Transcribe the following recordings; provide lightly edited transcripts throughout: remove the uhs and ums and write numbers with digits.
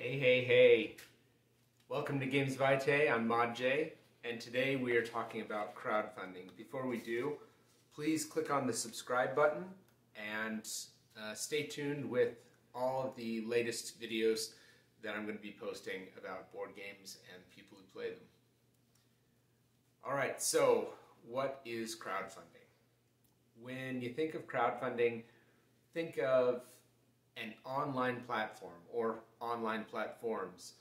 Hey, hey, hey. Welcome to Games Vitae. I'm Mod J, and today we are talking about crowdfunding. Before we do, please click on the subscribe button and stay tuned with all of the latest videos that I'm going to be posting about board games and people who play them. Alright, so what is crowdfunding? When you think of crowdfunding, think of an online platform or online platforms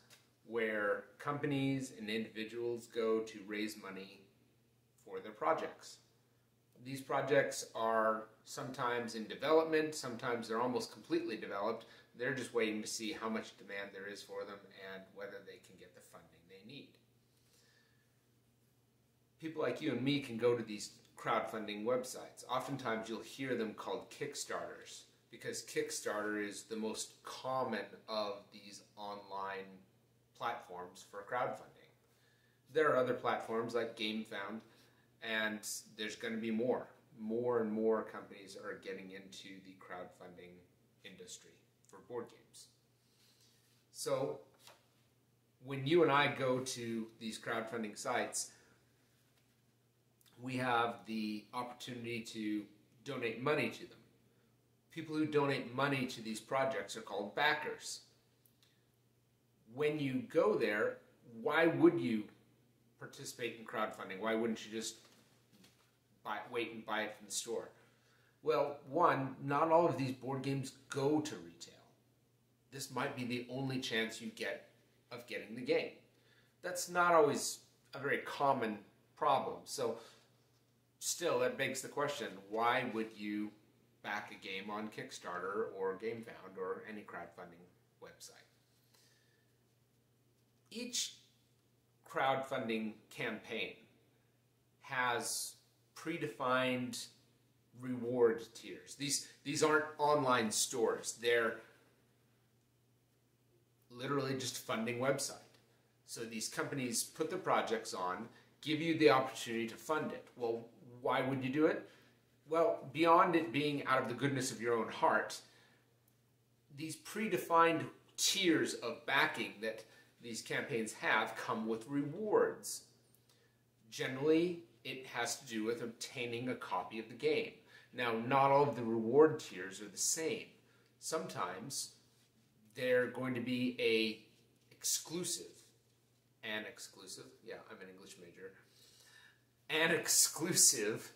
where companies and individuals go to raise money for their projects. These projects are sometimes in development, sometimes they're almost completely developed. They're just waiting to see how much demand there is for them and whether they can get the funding they need. People like you and me can go to these crowdfunding websites. Oftentimes you'll hear them called Kickstarters, because Kickstarter is the most common of these online platforms for crowdfunding. There are other platforms like GameFound, and there's going to be more. More and more companies are getting into the crowdfunding industry for board games. So when you and I go to these crowdfunding sites, we have the opportunity to donate money to them. People who donate money to these projects are called backers. When you go there, why would you participate in crowdfunding? Why wouldn't you just wait and buy it from the store? Well, one, not all of these board games go to retail. This might be the only chance you get of getting the game. That's not always a very common problem. So still, that begs the question, why would you back a game on Kickstarter or GameFound or any crowdfunding website? Each crowdfunding campaign has predefined reward tiers. These aren't online stores. They're literally just funding website. So these companies put the projects on, give you the opportunity to fund it. Well, why would you do it? Well, beyond it being out of the goodness of your own heart, these predefined tiers of backing that these campaigns have come with rewards. Generally, it has to do with obtaining a copy of the game. Now, not all of the reward tiers are the same. Sometimes they're going to be an exclusive, yeah, I'm an English major, an exclusive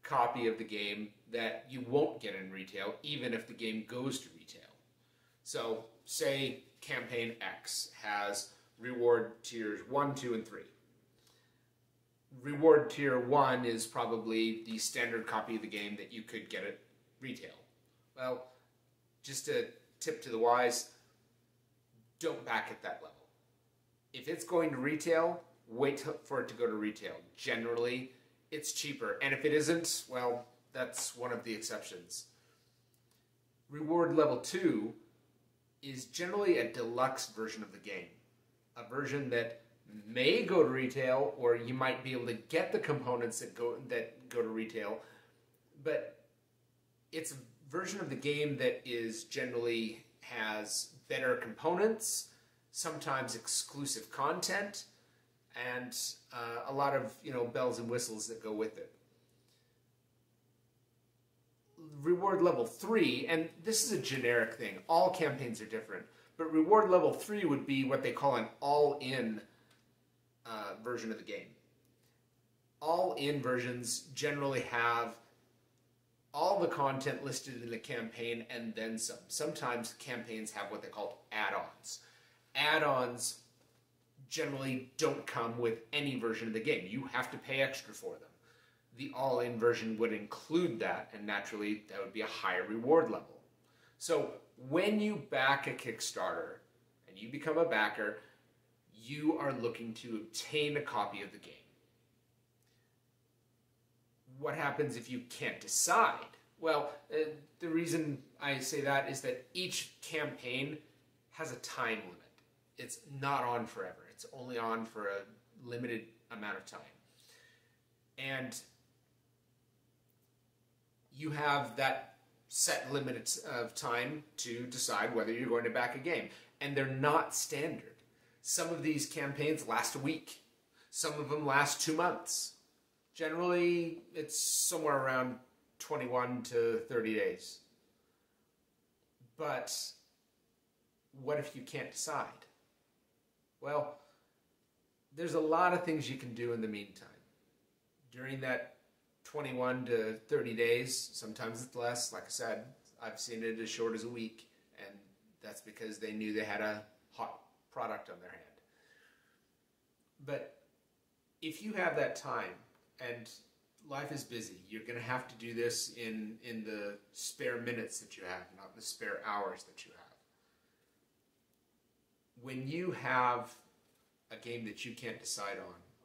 copy of the game that you won't get in retail, even if the game goes to retail. So, say Campaign X has reward tiers 1, 2, and 3. Reward tier 1 is probably the standard copy of the game that you could get at retail. Well, just a tip to the wise, don't back at that level. If it's going to retail, wait for it to go to retail. Generally, it's cheaper, and if it isn't, well, that's one of the exceptions. Reward level 2 is generally a deluxe version of the game, a version that may go to retail, or you might be able to get the components that go to retail, but it's a version of the game that is generally has better components, sometimes exclusive content, and a lot of bells and whistles that go with it. Reward level 3, and this is a generic thing, all campaigns are different, but reward level 3 would be what they call an all-in version of the game. All-in versions generally have all the content listed in the campaign and then some. Sometimes campaigns have what they call add-ons. Add-ons generally don't come with any version of the game. You have to pay extra for them. The all-in version would include that, and naturally that would be a higher reward level. So when you back a Kickstarter and you become a backer, you are looking to obtain a copy of the game. What happens if you can't decide? Well, the reason I say that is that each campaign has a time limit. It's not on forever. It's only on for a limited amount of time. And you have that set limit of time to decide whether you're going to back a game. and they're not standard. Some of these campaigns last a week. Some of them last 2 months. Generally, it's somewhere around 21 to 30 days. But what if you can't decide? Well, there's a lot of things you can do in the meantime. During that 21 to 30 days, sometimes it's less. Like I said, I've seen it as short as a week, and that's because they knew they had a hot product on their hand. But if you have that time, and life is busy, you're going to have to do this in the spare minutes that you have, not the spare hours that you have. When you have a game that you can't decide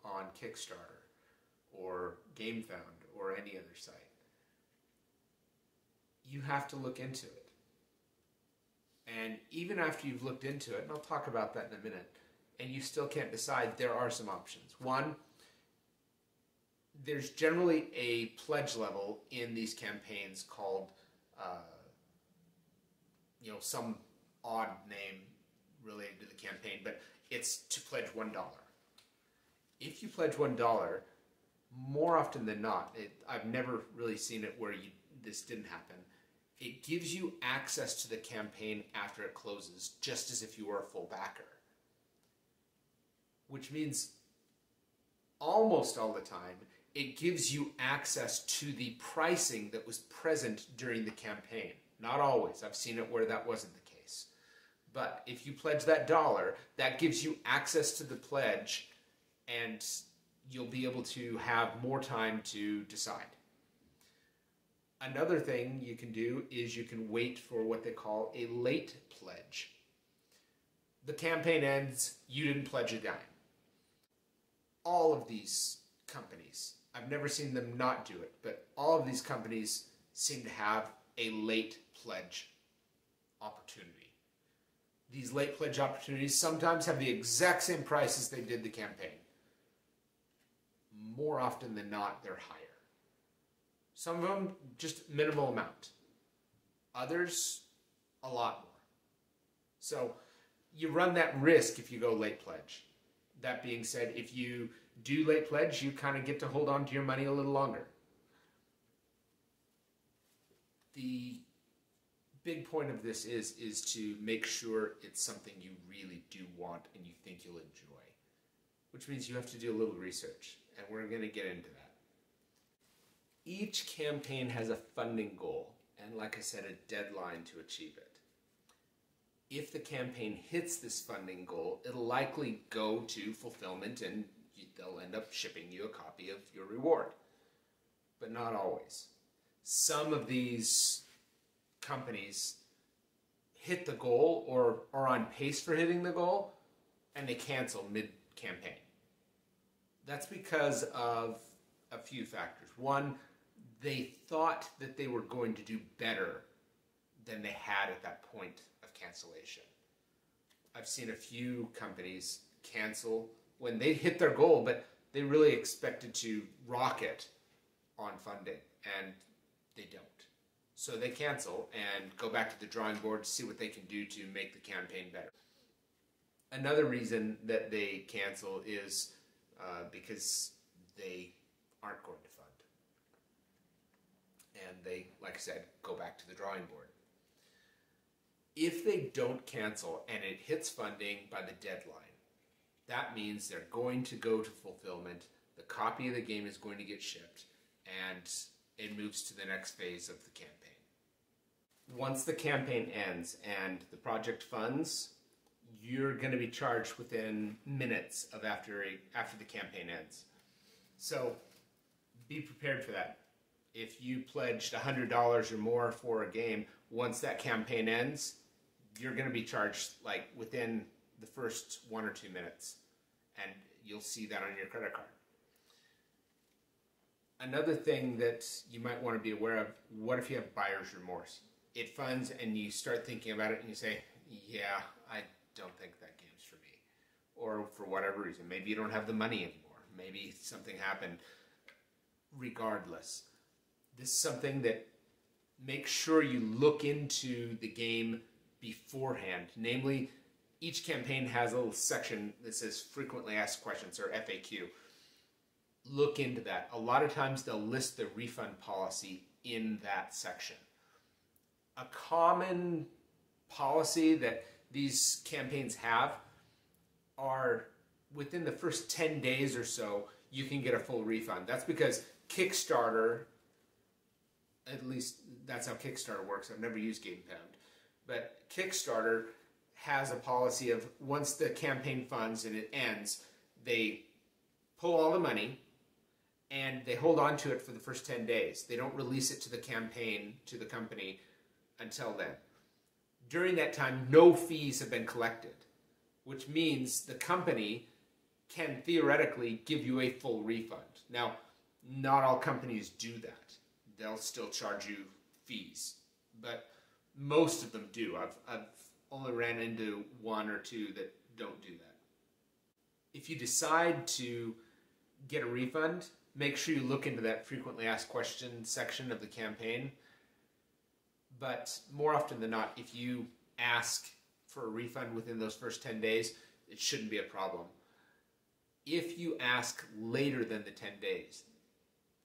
on Kickstarter or GameFound or any other site, you have to look into it. And even after you've looked into it, and I'll talk about that in a minute, and you still can't decide, there are some options. One, there's generally a pledge level in these campaigns called, some odd name related to the campaign, but it's to pledge $1. If you pledge $1, more often than not, I've never really seen it where this didn't happen, it gives you access to the campaign after it closes, just as if you were a full backer. Which means almost all the time, it gives you access to the pricing that was present during the campaign. Not always. I've seen it where that wasn't the case. But if you pledge that $1, that gives you access to the pledge, and you'll be able to have more time to decide. Another thing you can do is you can wait for what they call a late pledge. The campaign ends, you didn't pledge a dime. All of these companies, I've never seen them not do it, but all of these companies seem to have a late pledge opportunity. These late pledge opportunities sometimes have the exact same price as they did the campaign. More often than not, they're higher. Some of them, just minimal amount. Others, a lot more. So you run that risk if you go late pledge. That being said, if you do late pledge, you kind of get to hold on to your money a little longer. The big point of this is to make sure it's something you really do want and you think you'll enjoy, which means you have to do a little research, and we're going to get into that. Each campaign has a funding goal and, like I said, a deadline to achieve it. If the campaign hits this funding goal, it'll likely go to fulfillment and they'll end up shipping you a copy of your reward. But not always. Some of these companies hit the goal or are on pace for hitting the goal, and they cancel mid-campaign. That's because of a few factors. One, they thought that they were going to do better than they had at that point of cancellation. I've seen a few companies cancel when they hit their goal, but they really expected to rocket on funding, and they don't. So they cancel and go back to the drawing board to see what they can do to make the campaign better. Another reason that they cancel is because they aren't going to fund. And they, like I said, go back to the drawing board. If they don't cancel and it hits funding by the deadline, that means they're going to go to fulfillment, the copy of the game is going to get shipped, and it moves to the next phase of the campaign. Once the campaign ends and the project funds, you're going to be charged within minutes of after the campaign ends. So be prepared for that. If you pledged $100 or more for a game, once that campaign ends, you're going to be charged like within the first 1 or 2 minutes, and you'll see that on your credit card. Another thing that you might want to be aware of, what if you have buyer's remorse? It funds and you start thinking about it and you say, yeah, I don't think that game's for me. Or for whatever reason, maybe you don't have the money anymore. Maybe something happened. Regardless, this is something that make sure you look into the game beforehand. Namely, each campaign has a little section that says frequently asked questions, or FAQ. Look into that. A lot of times they'll list the refund policy in that section. A common policy that these campaigns have are within the first 10 days or so, you can get a full refund. That's because Kickstarter, at least that's how Kickstarter works. I've never used GamePound, but Kickstarter has a policy of once the campaign funds and it ends, they pull all the money and they hold on to it for the first 10 days. They don't release it to the campaign, to the company, until then. During that time, no fees have been collected, which means the company can theoretically give you a full refund. Now, not all companies do that. They'll still charge you fees, but most of them do. I've only ran into one or two that don't do that. If you decide to get a refund, make sure you look into that frequently asked questions section of the campaign. But more often than not, if you ask for a refund within those first 10 days, it shouldn't be a problem. If you ask later than the 10 days,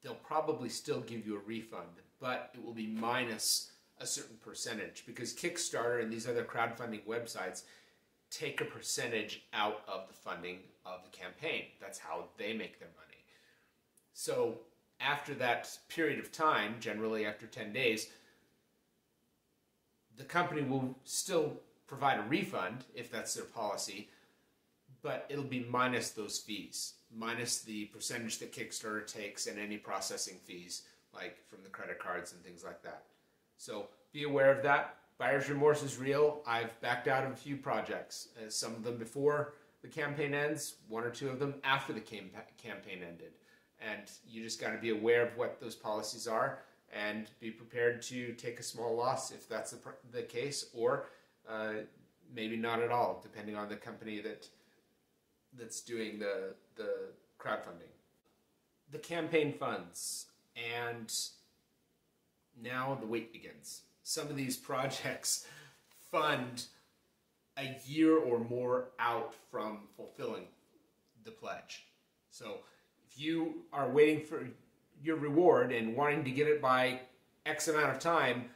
they'll probably still give you a refund, but it will be minus a certain percentage, because Kickstarter and these other crowdfunding websites take a percentage out of the funding of the campaign. That's how they make their money. So after that period of time, generally after 10 days, the company will still provide a refund if that's their policy, but it'll be minus those fees, minus the percentage that Kickstarter takes and any processing fees, like from the credit cards and things like that. So be aware of that. Buyer's remorse is real. I've backed out of a few projects, some of them before the campaign ends, one or two of them after the campaign ended. And you just got to be aware of what those policies are and be prepared to take a small loss if that's the case, or maybe not at all, depending on the company that's doing the crowdfunding. The campaign funds, and now the wait begins. Some of these projects fund a year or more out from fulfilling the pledge. So if you are waiting for your reward and wanting to get it by X amount of time,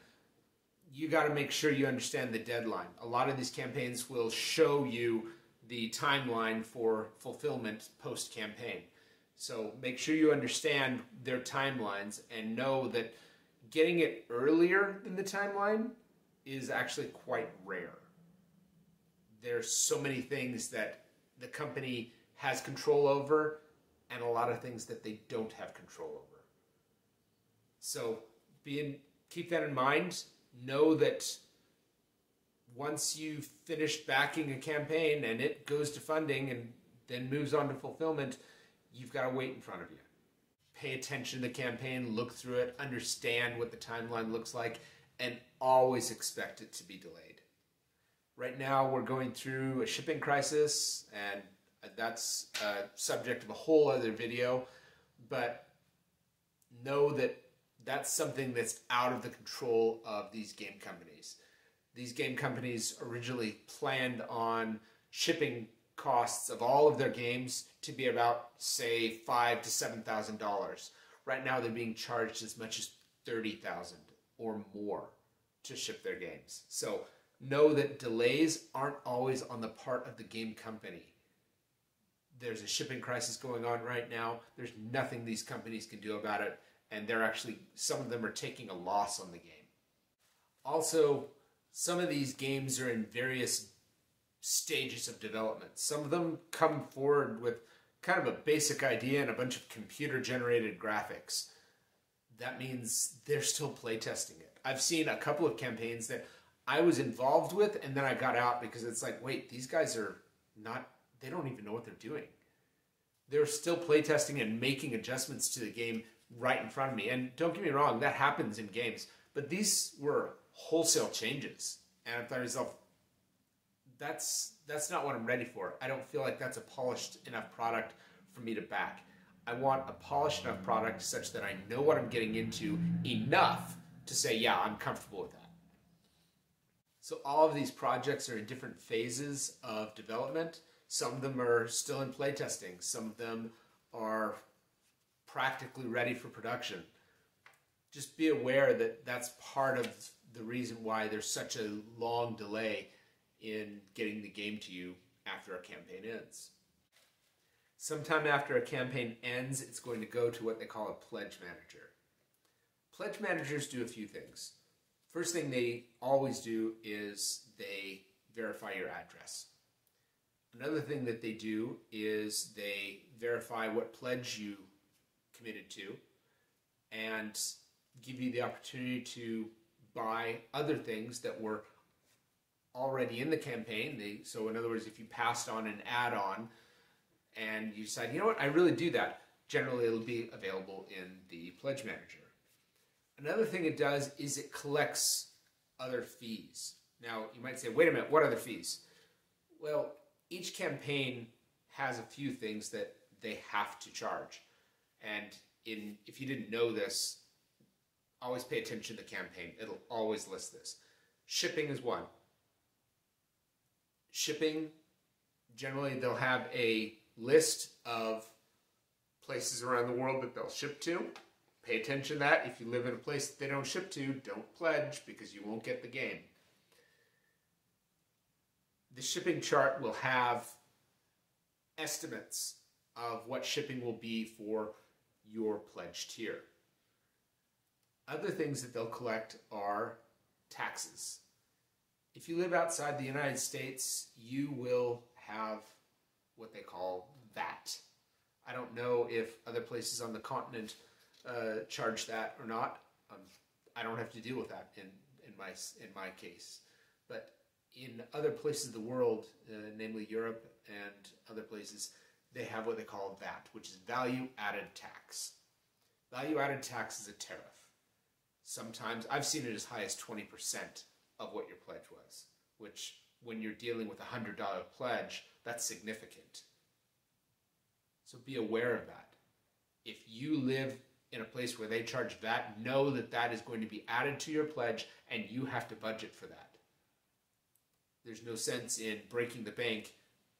you got to make sure you understand the deadline. A lot of these campaigns will show you the timeline for fulfillment post-campaign. So make sure you understand their timelines and know that getting it earlier than the timeline is actually quite rare. There's so many things that the company has control over and a lot of things that they don't have control over. So keep that in mind. Know that once you've finished backing a campaign and it goes to funding and then moves on to fulfillment, you've got to wait in front of you. Pay attention to the campaign, look through it, understand what the timeline looks like, and always expect it to be delayed. Right now we're going through a shipping crisis, and that's a subject of a whole other video, but know that that's something that's out of the control of these game companies. These game companies originally planned on shipping costs of all of their games to be about, say, $5,000 to $7,000. Right now they're being charged as much as $30,000 or more to ship their games. So know that delays aren't always on the part of the game company. There's a shipping crisis going on right now. There's nothing these companies can do about it, and they're actually, some of them are taking a loss on the game. Also, some of these games are in various stages of development. Some of them come forward with kind of a basic idea and a bunch of computer-generated graphics. That means they're still playtesting it. I've seen a couple of campaigns that I was involved with and then I got out because it's like, wait, these guys are not, they don't even know what they're doing. They're still playtesting and making adjustments to the game right in front of me. And don't get me wrong, that happens in games, but these were wholesale changes. And I thought to myself, that's not what I'm ready for. I don't feel like that's a polished enough product for me to back. I want a polished enough product such that I know what I'm getting into enough to say, yeah, I'm comfortable with that. So all of these projects are in different phases of development. Some of them are still in playtesting. Some of them are practically ready for production. Just be aware that that's part of the reason why there's such a long delay in getting the game to you after a campaign ends. Sometime after a campaign ends, it's going to go to what they call a pledge manager. Pledge managers do a few things. First thing they always do is they verify your address. Another thing that they do is they verify what pledge you committed to and give you the opportunity to buy other things that were already in the campaign. So in other words, if you passed on an add-on and you decide, you know what, I really do that, generally it'll be available in the pledge manager. Another thing it does is it collects other fees. Now, you might say, wait a minute, what other fees? Well, each campaign has a few things that they have to charge. And if you didn't know this, always pay attention to the campaign. It'll always list this. Shipping is one. Shipping, generally they'll have a list of places around the world that they'll ship to. Pay attention to that. If you live in a place that they don't ship to, don't pledge because you won't get the game. The shipping chart will have estimates of what shipping will be for your pledge tier. Other things that they'll collect are taxes. If you live outside the United States, you will have what they call VAT. I don't know if other places on the continent charge that or not. I don't have to deal with that in my case. But in other places of the world, namely Europe and other places, they have what they call VAT, which is value added tax. Value added tax is a tariff. Sometimes I've seen it as high as 20% of what your pledge was, which when you're dealing with a $100 pledge, that's significant. So be aware of that. If you live in a place where they charge VAT, know that that is going to be added to your pledge and you have to budget for that. There's no sense in breaking the bank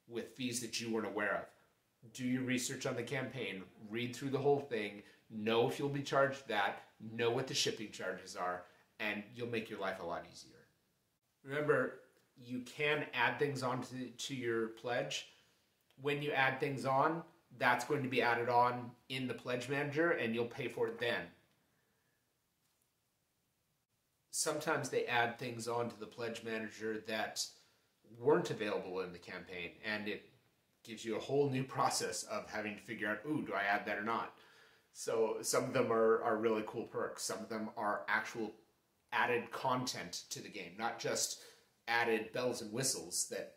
with fees that you weren't aware of. Do your research on the campaign, read through the whole thing, know if you'll be charged that, know what the shipping charges are, and you'll make your life a lot easier. Remember, you can add things on to your pledge. When you add things on, that's going to be added on in the pledge manager and you'll pay for it then. Sometimes they add things onto the pledge manager that weren't available in the campaign, and it gives you a whole new process of having to figure out, ooh, do I add that or not? So some of them are really cool perks. Some of them are actual added content to the game, not just added bells and whistles that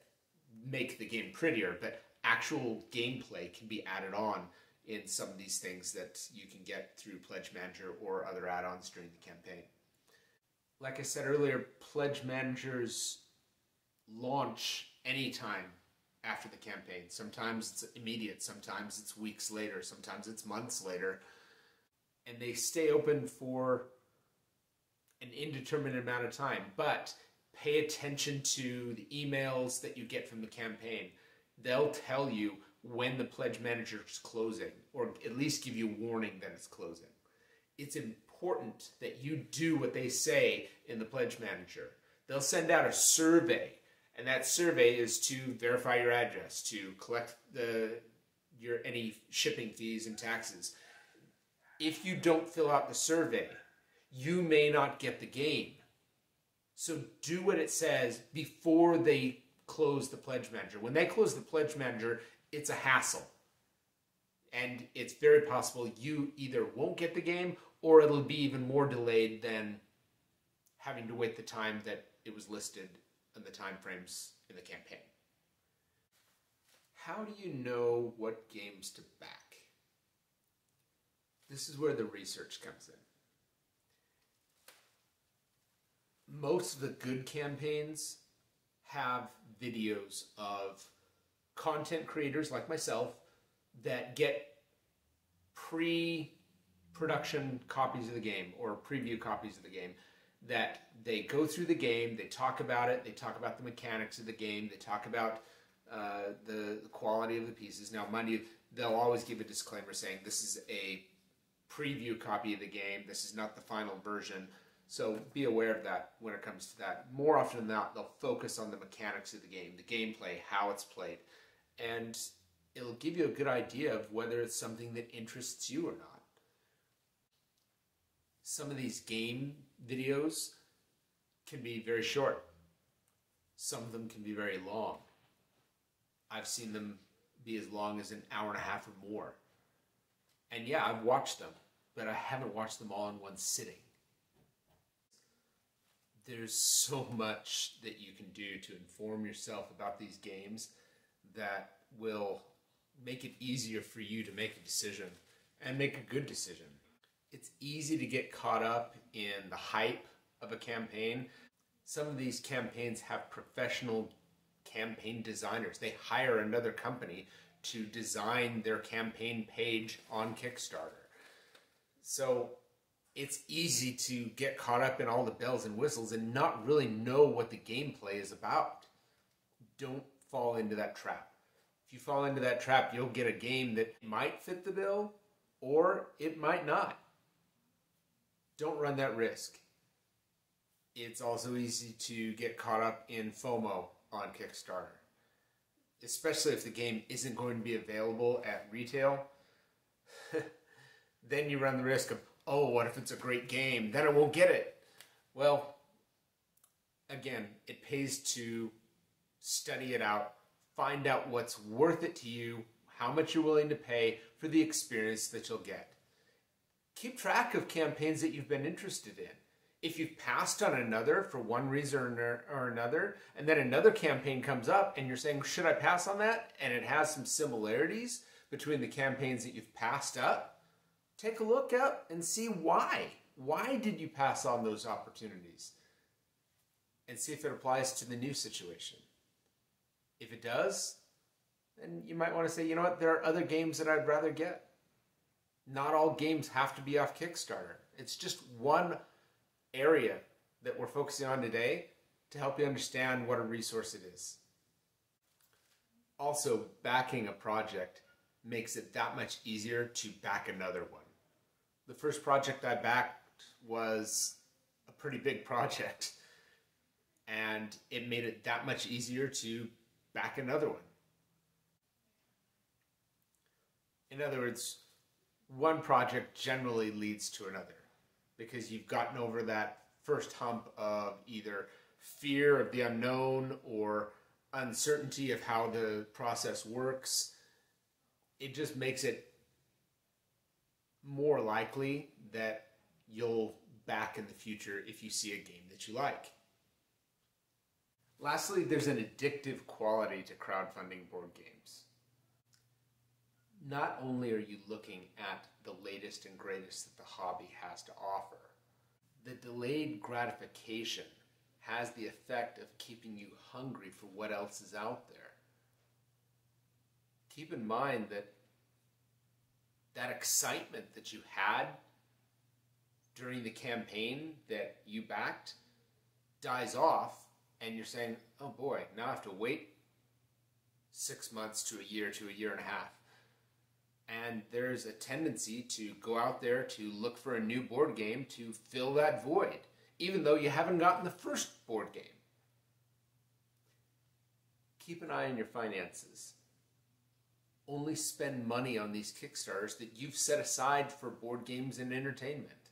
make the game prettier, but actual gameplay can be added on in some of these things that you can get through Pledge Manager or other add-ons during the campaign. Like I said earlier, Pledge Managers launch anytime after the campaign. Sometimes it's immediate, sometimes it's weeks later, sometimes it's months later. And they stay open for an indeterminate amount of time. But pay attention to the emails that you get from the campaign. They'll tell you when the Pledge Manager is closing, or at least give you a warning that it's closing. It's important that you do what they say in the Pledge Manager. They'll send out a survey, and that survey is to verify your address, to collect any shipping fees and taxes. If you don't fill out the survey, you may not get the game. So do what it says before they close the Pledge Manager. When they close the Pledge Manager, it's a hassle. And it's very possible you either won't get the game or it'll be even more delayed than having to wait the time that it was listed in the time frames in the campaign. How do you know what games to back? This is where the research comes in. Most of the good campaigns have videos of content creators like myself that get pre-production copies of the game or preview copies of the game that they go through the game, they talk about it, they talk about the mechanics of the game, they talk about the quality of the pieces. Now, mind you, they'll always give a disclaimer saying this is a preview copy of the game, this is not the final version. So be aware of that when it comes to that. More often than not, they'll focus on the mechanics of the game, the gameplay, how it's played. And it'll give you a good idea of whether it's something that interests you or not. Some of these game videos can be very short. Some of them can be very long. I've seen them be as long as an hour and a half or more. And yeah, I've watched them, but I haven't watched them all in one sitting. There's so much that you can do to inform yourself about these games that will make it easier for you to make a decision and make a good decision. It's easy to get caught up in the hype of a campaign. Some of these campaigns have professional campaign designers. They hire another company to design their campaign page on Kickstarter. So it's easy to get caught up in all the bells and whistles and not really know what the gameplay is about. Don't fall into that trap. If you fall into that trap, you'll get a game that might fit the bill or it might not. Don't run that risk. It's also easy to get caught up in FOMO on Kickstarter, especially if the game isn't going to be available at retail. Then you run the risk of, oh, what if it's a great game? Then I won't get it. Well, again, it pays to study it out, find out what's worth it to you, how much you're willing to pay for the experience that you'll get. Keep track of campaigns that you've been interested in. If you've passed on another for one reason or another, and then another campaign comes up and you're saying, should I pass on that? And it has some similarities between the campaigns that you've passed up, take a look up and see why. Why did you pass on those opportunities? And see if it applies to the new situation. If it does, then you might want to say, you know what, there are other games that I'd rather get. Not all games have to be off Kickstarter. It's just one area that we're focusing on today to help you understand what a resource it is. Also, backing a project makes it that much easier to back another one. The first project I backed was a pretty big project, and it made it that much easier to back another one. In other words, one project generally leads to another because you've gotten over that first hump of either fear of the unknown or uncertainty of how the process works. It just makes it more likely that you'll back in the future if you see a game that you like. Lastly, there's an addictive quality to crowdfunding board games. Not only are you looking at the latest and greatest that the hobby has to offer, the delayed gratification has the effect of keeping you hungry for what else is out there. Keep in mind that that excitement that you had during the campaign that you backed dies off, and you're saying, oh boy, now I have to wait 6 months to a year and a half. And there's a tendency to go out there to look for a new board game to fill that void, even though you haven't gotten the first board game. Keep an eye on your finances. Only spend money on these Kickstarters that you've set aside for board games and entertainment.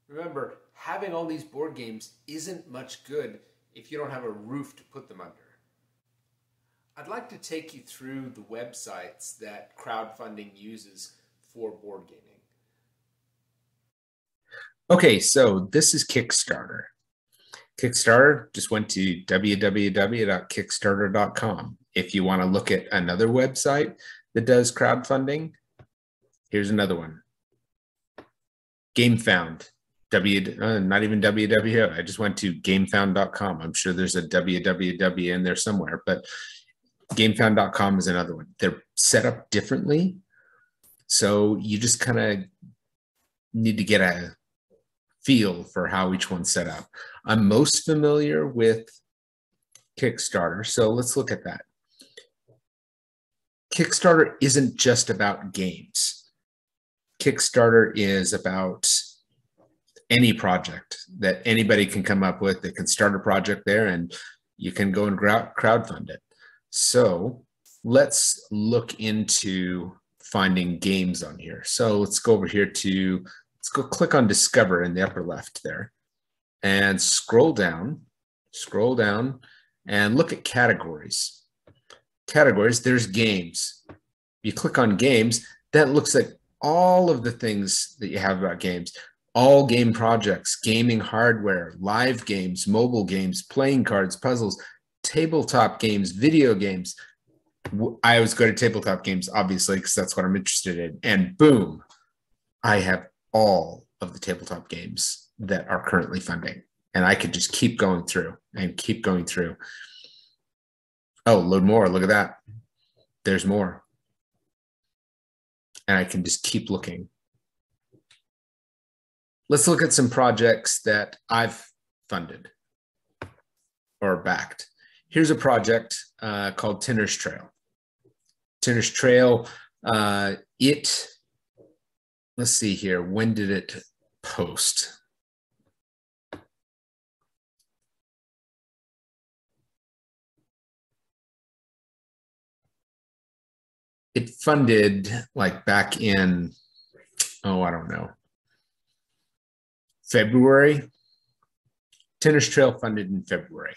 Remember, having all these board games isn't much good if you don't have a roof to put them under. I'd like to take you through the websites that crowdfunding uses for board gaming. Okay, so this is Kickstarter. Kickstarter just went to www.kickstarter.com. If you want to look at another website that does crowdfunding, here's another one. GameFound. Not even www. I just went to gamefound.com. I'm sure there's a www in there somewhere, but gamefound.com is another one. They're set up differently, so you just kind of need to get a feel for how each one's set up. I'm most familiar with Kickstarter, so let's look at that. Kickstarter isn't just about games. Kickstarter is about any project that anybody can come up with. They can start a project there and you can go and crowdfund it. So let's look into finding games on here. So let's go over here to, let's go click on Discover in the upper left there and scroll down and look at categories. Categories, there's games. You click on games, that looks like all of the things that you have about games. All game projects, gaming hardware, live games, mobile games, playing cards, puzzles, tabletop games, video games. I always go to tabletop games, obviously, because that's what I'm interested in. And boom, I have all of the tabletop games that are currently funding. And I could just keep going through and keep going through. Oh, load more. Look at that. There's more. And I can just keep looking. Let's look at some projects that I've funded or backed. Here's a project called Tinner's Trail. Tinner's Trail, let's see here. When did it post? It funded like back in, oh, I don't know, February. Tinner's Trail funded in February.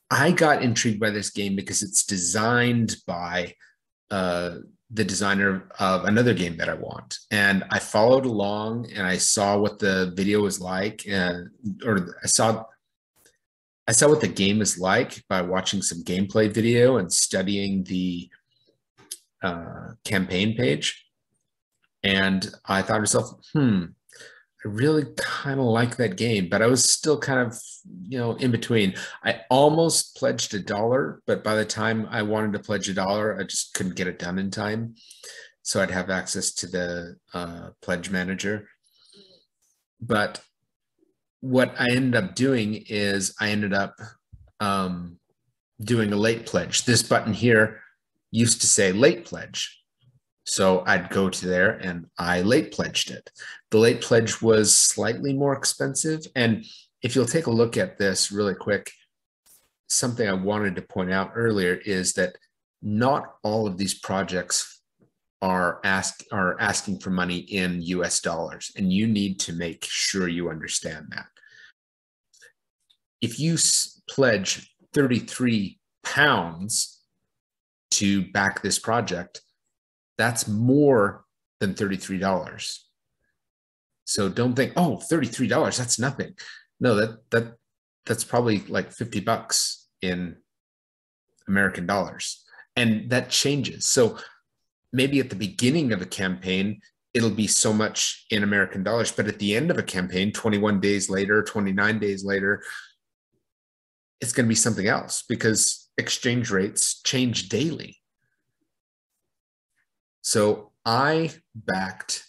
I got intrigued by this game because it's designed by the designer of another game that I want. And I followed along and I saw what the video was like, or I saw what the game is like by watching some gameplay video and studying the campaign page. And I thought to myself, I really kind of like that game, but I was still kind of, in between. I almost pledged $1, but by the time I wanted to pledge $1, I just couldn't get it done in time. So I'd have access to the pledge manager. But what I ended up doing is I ended up doing a late pledge. This button here used to say late pledge. So I'd go to there and I late pledged it. The late pledge was slightly more expensive. And if you'll take a look at this really quick, something I wanted to point out earlier is that not all of these projects are asking for money in US dollars. And you need to make sure you understand that. If you pledge 33 pounds to back this project, that's more than $33. So don't think, oh, $33, that's nothing. No, that's probably like $50 in American dollars. And that changes. So maybe at the beginning of a campaign, it'll be so much in American dollars, but at the end of a campaign, 21 days later, 29 days later, it's going to be something else because exchange rates change daily. So I backed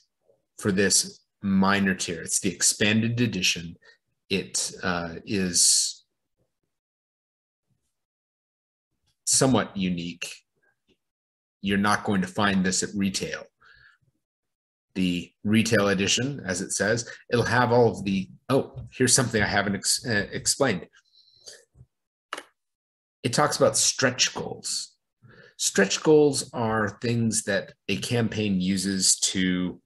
for this minor tier. It's the expanded edition. It is somewhat unique. You're not going to find this at retail. The retail edition, as it says, it'll have all of the, oh, here's something I haven't explained. It talks about stretch goals. Stretch goals are things that a campaign uses to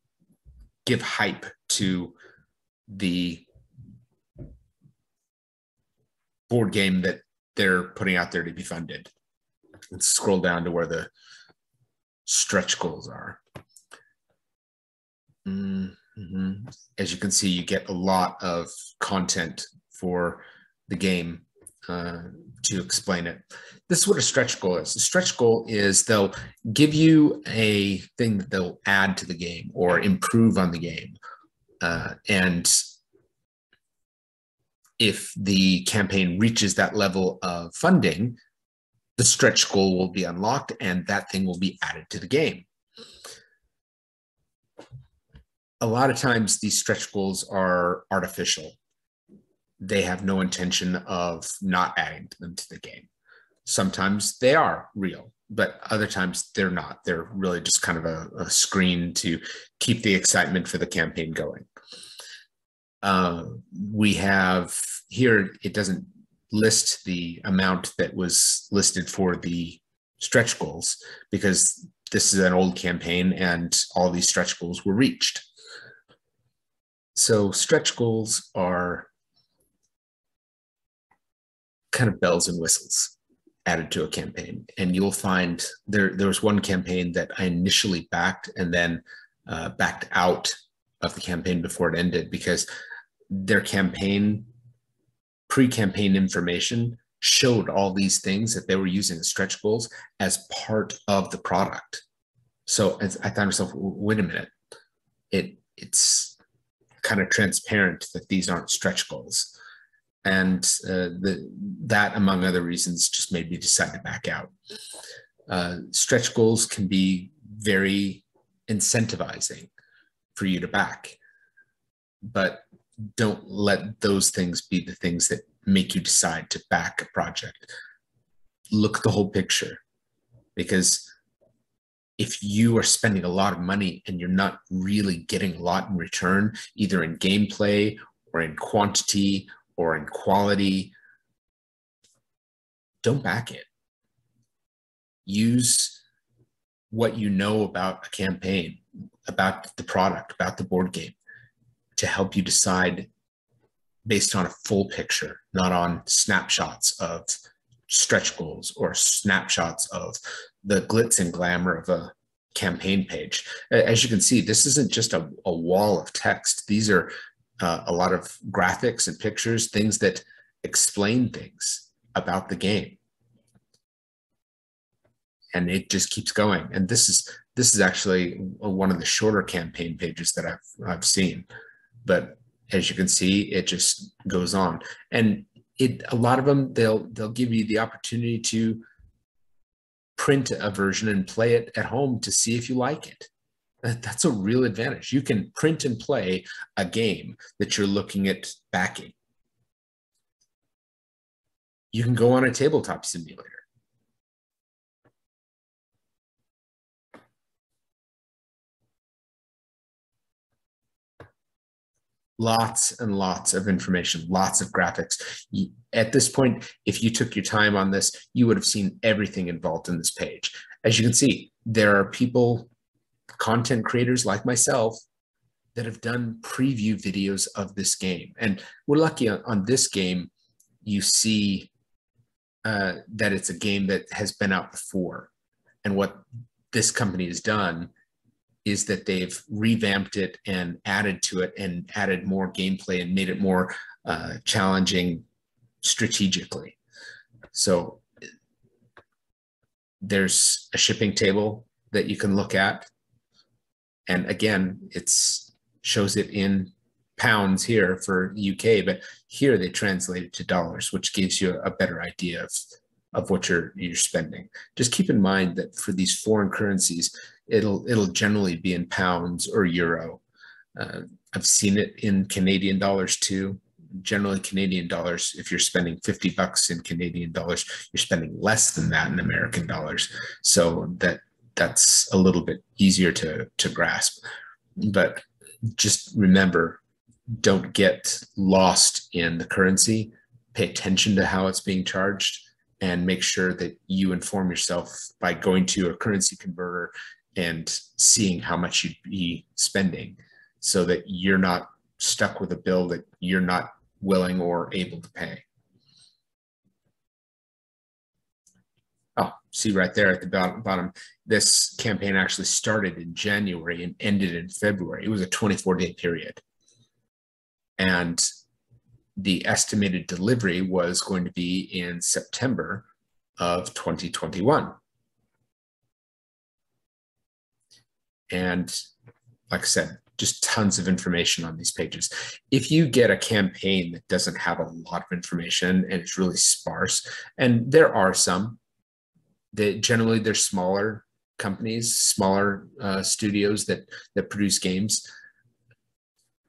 give hype to the board game that they're putting out there to be funded. Let's scroll down to where the stretch goals are. As you can see, you get a lot of content for the game to explain it. This is what a stretch goal is. A stretch goal is they'll give you a thing that they'll add to the game or improve on the game. And if the campaign reaches that level of funding, the stretch goal will be unlocked and that thing will be added to the game. a lot of times these stretch goals are artificial. They have no intention of not adding them to the game. Sometimes they are real, but other times they're not. They're really just kind of a screen to keep the excitement for the campaign going. We have here, it doesn't list the amount that was listed for the stretch goals because this is an old campaign and all these stretch goals were reached. So stretch goals are kind of bells and whistles added to a campaign. And you'll find there was one campaign that I initially backed and then backed out of the campaign before it ended because their pre-campaign information showed all these things that they were using as stretch goals as part of the product. So I thought to myself, wait a minute, it's kind of transparent that these aren't stretch goals. And that, among other reasons, just made me decide to back out. Stretch goals can be very incentivizing for you to back, but don't let those things be the things that make you decide to back a project. Look at the whole picture, because if you are spending a lot of money and you're not really getting a lot in return, either in gameplay or in quantity or in quality, don't back it. Use what you know about a campaign, about the product, about the board game, to help you decide based on a full picture, not on snapshots of stretch goals or snapshots of the glitz and glamour of a campaign page. As you can see, this isn't just a wall of text. These are a lot of graphics and pictures, things that explain things about the game. And it just keeps going. And this is actually one of the shorter campaign pages that I've seen. But as you can see, it just goes on. And a lot of them, they'll give you the opportunity to print a version and play it at home to see if you like it. That's a real advantage. You can print and play a game that you're looking at backing. You can go on a tabletop simulator. Lots and lots of information, lots of graphics. At this point, if you took your time on this, you would have seen everything involved in this page. As you can see, there are people, content creators like myself, that have done preview videos of this game. And we're lucky on this game, you see that it's a game that has been out before. And what this company has done is that they've revamped it and added to it and added more gameplay and made it more challenging strategically. So there's a shipping table that you can look at. And again, shows it in pounds here for UK, but here they translate it to dollars, which gives you a better idea of what you're spending. Just keep in mind that for these foreign currencies, it'll generally be in pounds or euro. I've seen it in Canadian dollars too. Generally Canadian dollars, if you're spending $50 in Canadian dollars, you're spending less than that in American dollars. So that's a little bit easier to grasp. But just remember, don't get lost in the currency. Pay attention to how it's being charged and make sure that you inform yourself by going to a currency converter and seeing how much you'd be spending so that you're not stuck with a bill that you're not willing or able to pay. Oh, see right there at the bottom, this campaign actually started in January and ended in February. It was a 24-day period. And the estimated delivery was going to be in September of 2021. And like I said, just tons of information on these pages. If you get a campaign that doesn't have a lot of information and it's really sparse, and there are some, generally they're smaller companies, smaller studios that produce games.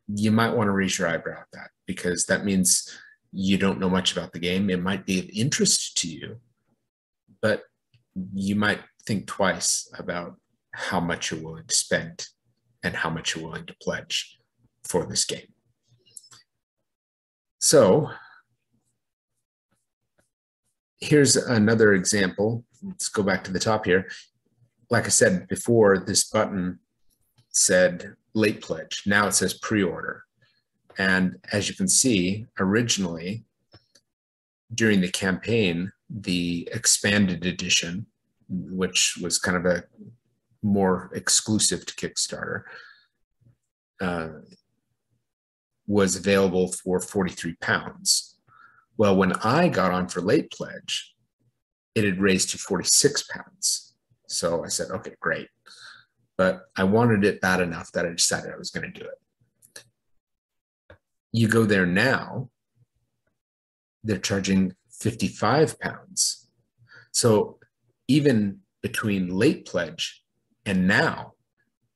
you might want to raise your eyebrow at that, because that means you don't know much about the game. It might be of interest to you, but you might think twice about how much you're willing to spend and how much you're willing to pledge for this game. So here's another example. Let's go back to the top here. Like I said before, this button said late pledge. Now it says pre-order. And as you can see, originally during the campaign, the expanded edition, which was kind of a more exclusive to Kickstarter, was available for £43. Well, when I got on for late pledge, it had raised to £46. So I said, okay, great. But I wanted it bad enough that I decided I was going to do it. You go there now, they're charging £55. So even between late pledge and now,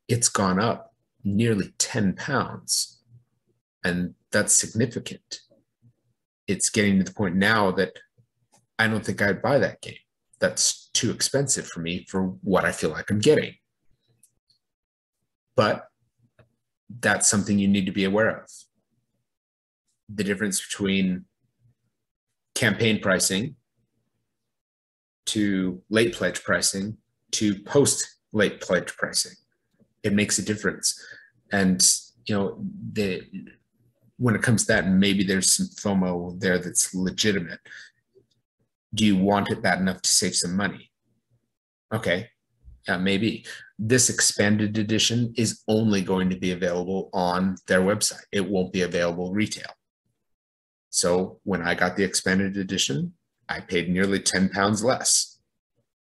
it's gone up nearly £10. And that's significant. It's getting to the point now that I don't think I'd buy that game. That's too expensive for me for what I feel like I'm getting. But that's something you need to be aware of. The difference between campaign pricing to late pledge pricing to post late pledge pricing. It makes a difference. And, you know, when it comes to that, maybe there's some FOMO there that's legitimate. Do you want it bad enough to save some money? Okay, maybe. This expanded edition is only going to be available on their website. It won't be available retail. So when I got the expanded edition, I paid nearly £10 less,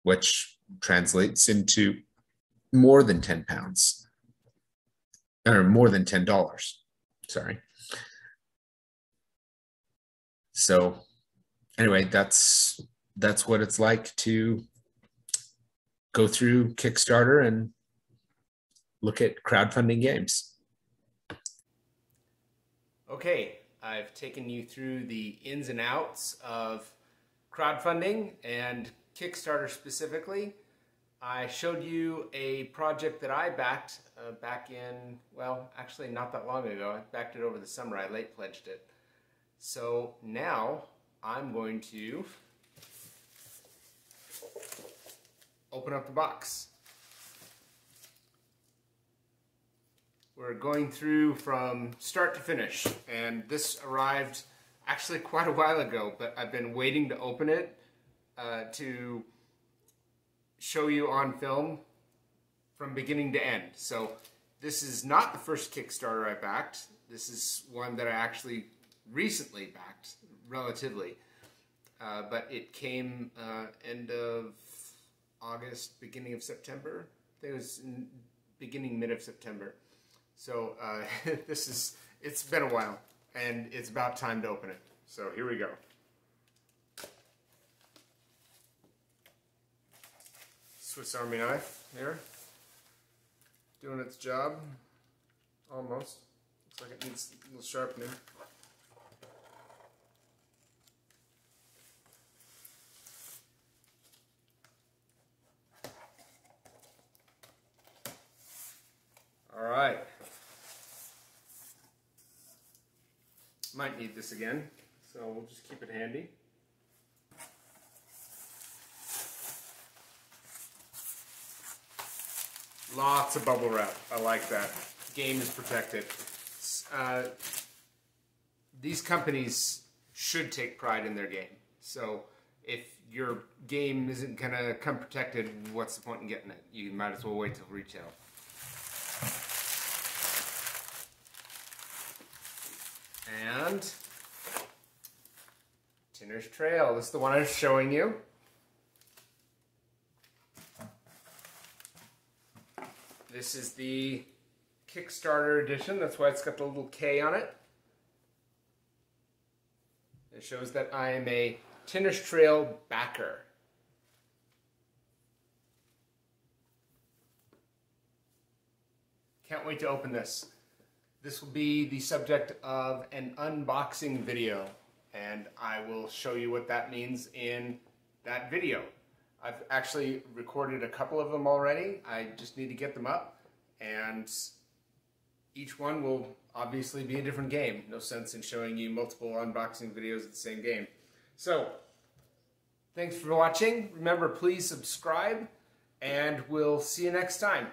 which translates into more than £10, or more than $10, sorry. So anyway, that's what it's like to go through Kickstarter and look at crowdfunding games. Okay, I've taken you through the ins and outs of crowdfunding and Kickstarter specifically. I showed you a project that I backed back in, well, actually not that long ago. I backed it over the summer. I late pledged it. So now I'm going to open up the box. We're going through from start to finish, and this arrived actually quite a while ago, but I've been waiting to open it to show you on film from beginning to end. So this is not the first Kickstarter I backed. This is one that I actually recently backed, relatively, but it came end of August, beginning of September. I think it was beginning, mid of September. So it's been a while, and it's about time to open it. So here we go. Swiss Army knife here, doing its job, almost. Looks like it needs a little sharpening. All right. Might need this again, so we'll just keep it handy. Lots of bubble wrap. I like that. Game is protected. These companies should take pride in their game. So if your game isn't going to come protected, what's the point in getting it? You might as well wait till retail. And Tinner's Trail. This is the one I was showing you. This is the Kickstarter edition. That's why it's got the little K on it. It shows that I am a Tinner's Trail backer. Can't wait to open this. This will be the subject of an unboxing video, and I will show you what that means in that video. I've actually recorded a couple of them already. I just need to get them up, and each one will obviously be a different game. No sense in showing you multiple unboxing videos of the same game. So, thanks for watching. Remember, please subscribe, and we'll see you next time.